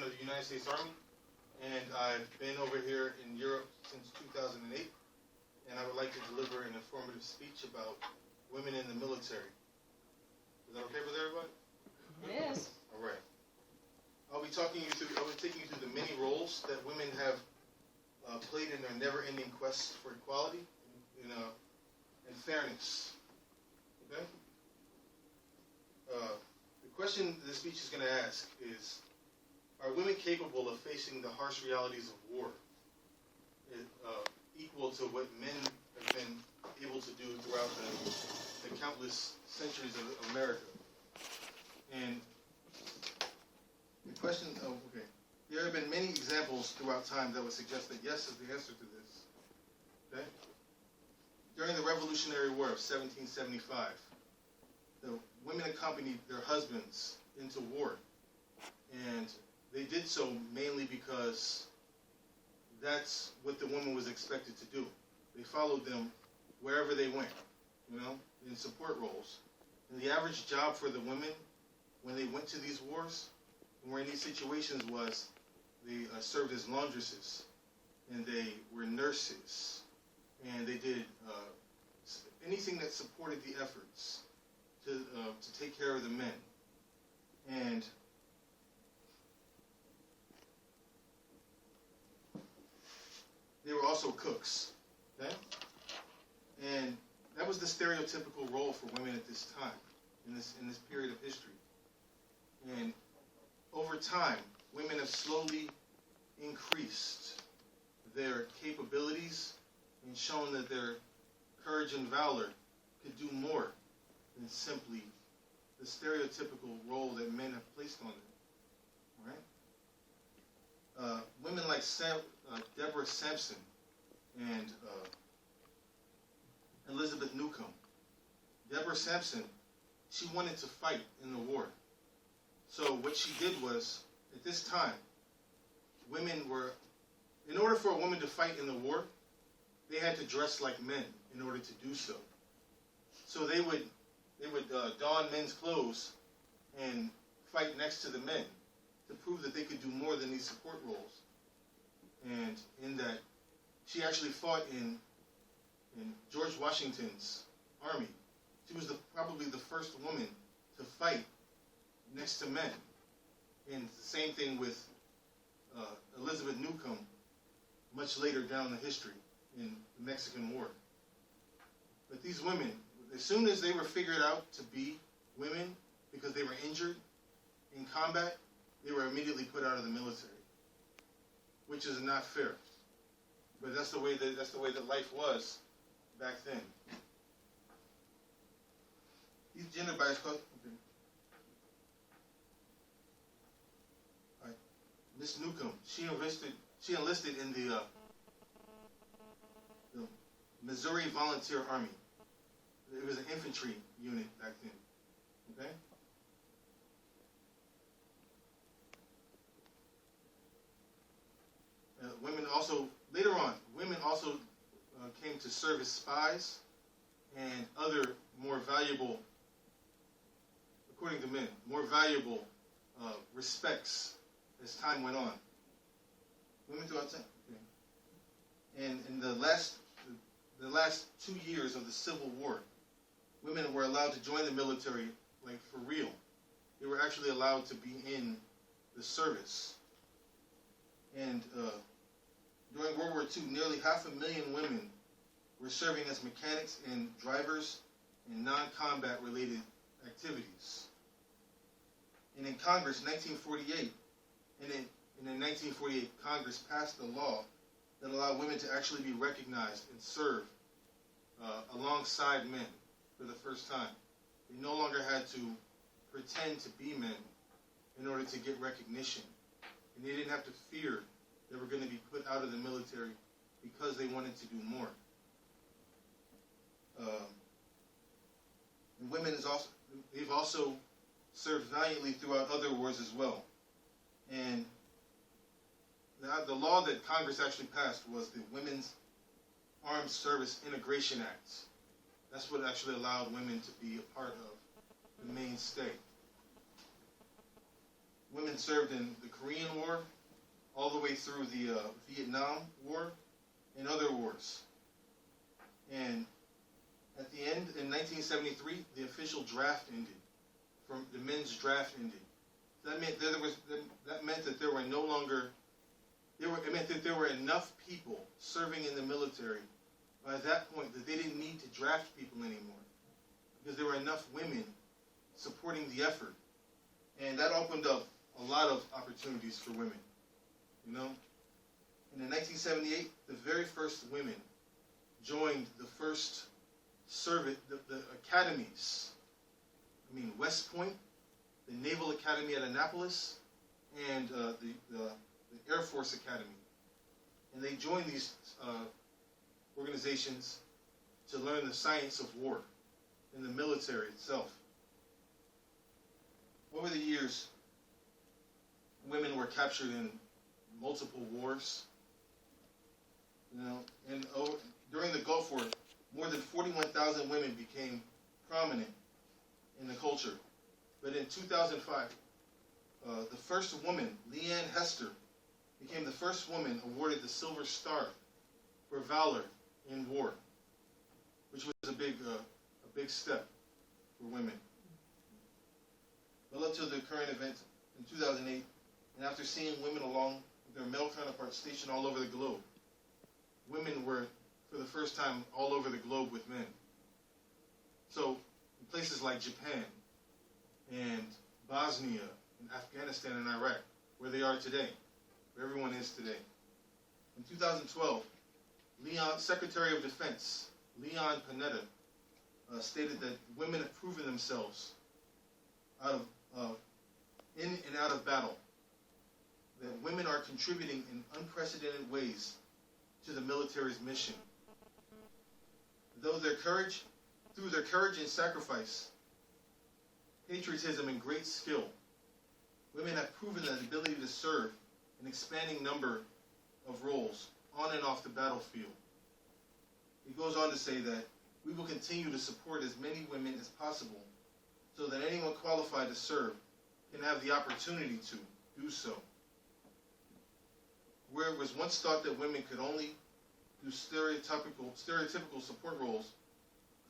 veteran of the United States Army, and I've been over here in Europe since 2008, and I would like to deliver an informative speech about women in the military. Is that okay with everybody? Yes. All right. I'll be taking you through the many roles that women have played in their never-ending quest for equality and fairness. Okay? The question this speech is going to ask is, are women capable of facing the harsh realities of war equal to what men have been able to do throughout the countless centuries of America? And the question, okay. There have been many examples throughout time that would suggest that yes is the answer to this. Okay? During the Revolutionary War of 1775, the women accompanied their husbands into war, and they did so mainly because that's what the woman was expected to do. They followed them wherever they went, in support roles. And the average job for the women when they went to these wars and were in these situations was they served as laundresses, and they were nurses, and they did anything that supported the efforts to take care of the men. And they were also cooks, okay? And that was the stereotypical role for women at this time, in this period of history. And over time, women have slowly increased their capabilities and shown that their courage and valor could do more than simply the stereotypical role that men have placed on them. All right? Women like Deborah Sampson and Elizabeth Newcomb. Deborah Sampson, she wanted to fight in the war. So what she did was, at this time, in order for a woman to fight in the war, they had to dress like men in order to do so. So they would don men's clothes and fight next to the men to prove that they could do more than these support roles. And in that, she actually fought in George Washington's army. She was probably the first woman to fight next to men. And the same thing with Elizabeth Newcomb much later down the history in the Mexican War. But these women, as soon as they were figured out to be women because they were injured in combat, they were immediately put out of the military, which is not fair. But that's the way that life was back then. These gender bias codes. Okay. All right. Miss Newcomb, she enlisted in the Missouri Volunteer Army. It was an infantry unit back then. Okay? Later on, women also came to serve as spies and other more valuable, according to men, more valuable respects as time went on. Women throughout time. Okay. And in the last 2 years of the Civil War, women were allowed to join the military, like for real. They were actually allowed to be in the service. And during World War II, nearly 500,000 women were serving as mechanics and drivers in non-combat related activities. And in Congress, 1948, and in 1948, Congress passed a law that allowed women to actually be recognized and serve alongside men for the first time. They no longer had to pretend to be men in order to get recognition. And they didn't have to fear they were going to be put out of the military because they wanted to do more. And women they've also served valiantly throughout other wars as well. And the law that Congress actually passed was the Women's Armed Service Integration Act. That's what actually allowed women to be a part of the mainstay. Women Women served in the Korean War, all the way through the Vietnam War, and other wars. And at the end, in 1973, the official draft ended. From the men's draft ended. That meant that there were no longer. It meant that there were enough people serving in the military by that point that they didn't need to draft people anymore, because there were enough women supporting the effort, and that opened up a lot of opportunities for women. You know, and in 1978, the very first women joined the first the academies. I mean, West Point, the Naval Academy at Annapolis, and the Air Force Academy. And they joined these organizations to learn the science of war in the military itself. Over the years, women were captured in multiple wars. You know, and during the Gulf War, more than 41,000 women became prominent in the culture. But in 2005, the first woman, Leanne Hester, became the first woman awarded the Silver Star for valor in war, which was a big step for women. Well, up to the current event in 2008, and after seeing women along with their male counterparts stationed all over the globe, women were, for the first time, all over the globe with men. So, in places like Japan and Bosnia and Afghanistan and Iraq, where they are today, where everyone is today. In 2012, Secretary of Defense Leon Panetta stated that women have proven themselves in and out of battle, that women are contributing in unprecedented ways to the military's mission. Through their courage and sacrifice, patriotism and great skill, women have proven the ability to serve an expanding number of roles on and off the battlefield. He goes on to say that we will continue to support as many women as possible so that anyone qualified to serve can have the opportunity to do so. Where it was once thought that women could only do stereotypical support roles,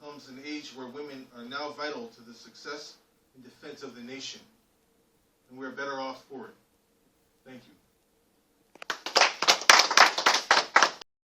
comes an age where women are now vital to the success and defense of the nation, and we're better off for it. Thank you.